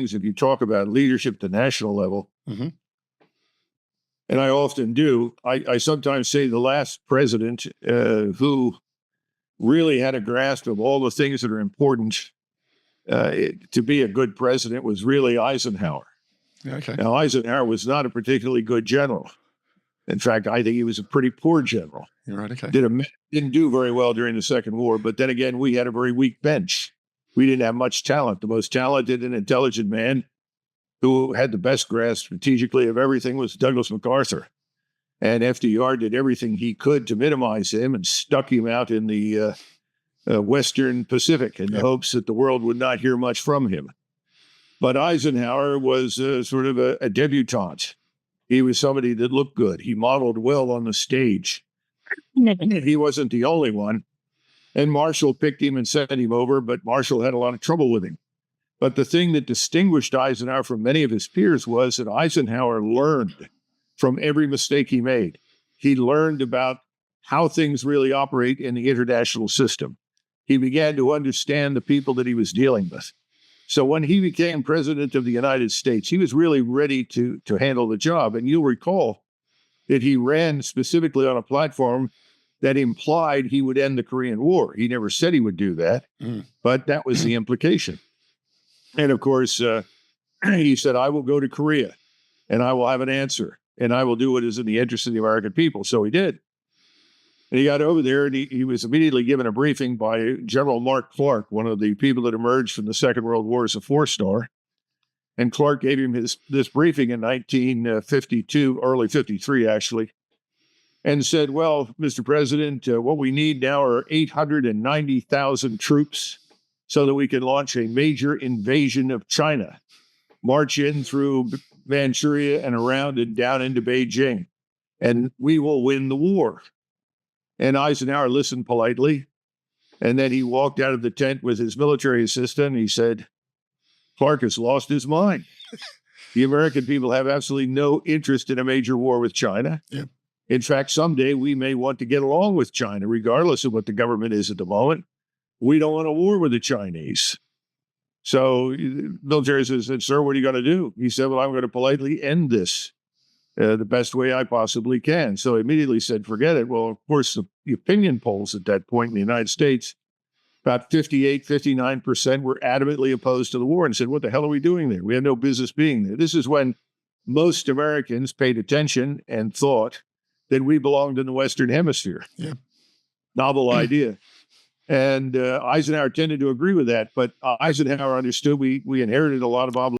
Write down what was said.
if you talk about leadership at the national level, Mm-hmm. and I often do, I sometimes say the last president who really had a grasp of all the things that are important to be a good president was really Eisenhower. Okay. Now, Eisenhower was not a particularly good general. In fact, I think he was a pretty poor general. You're right. Okay. Didn't do very well during the Second War, but then again, we had a very weak bench. We didn't have much talent. The most talented and intelligent man who had the best grasp strategically of everything was Douglas MacArthur. And FDR did everything he could to minimize him and stuck him out in the Western Pacific in the hopes that the world would not hear much from him. But Eisenhower was sort of a debutante. He was somebody that looked good. He modeled well on the stage. He wasn't the only one. And Marshall picked him and sent him over, but Marshall had a lot of trouble with him. But the thing that distinguished Eisenhower from many of his peers was that Eisenhower learned from every mistake he made. He learned about how things really operate in the international system. He began to understand the people that he was dealing with. So when he became president of the United States, he was really ready to handle the job. And you'll recall that he ran specifically on a platform that implied he would end the Korean War. He never said he would do that, but that was the implication. And of course, he said, I will go to Korea and I will have an answer and I will do what is in the interest of the American people. So he did. And he got over there and he was immediately given a briefing by General Mark Clark, one of the people that emerged from the Second World War as a four-star. And Clark gave him this briefing in 1952, early 53, actually, and said, well, Mr. President, what we need now are 890,000 troops so that we can launch a major invasion of China, march in through Manchuria and around and down into Beijing, and we will win the war. And Eisenhower listened politely, and then he walked out of the tent with his military assistant, and he said, Clark has lost his mind. The American people have absolutely no interest in a major war with China. Yep. In fact, someday we may want to get along with China, regardless of what the government is at the moment. We don't want a war with the Chinese. So the military said, sir, what are you going to do? He said, well, I'm going to politely end this the best way I possibly can. So he immediately said, forget it. Well, of course, the opinion polls at that point in the United States, about 58, 59% were adamantly opposed to the war and said, what the hell are we doing there? We have no business being there. This is when most Americans paid attention and thought that we belonged in the Western Hemisphere. Yeah. Novel idea. And Eisenhower tended to agree with that, but Eisenhower understood we inherited a lot of obligations.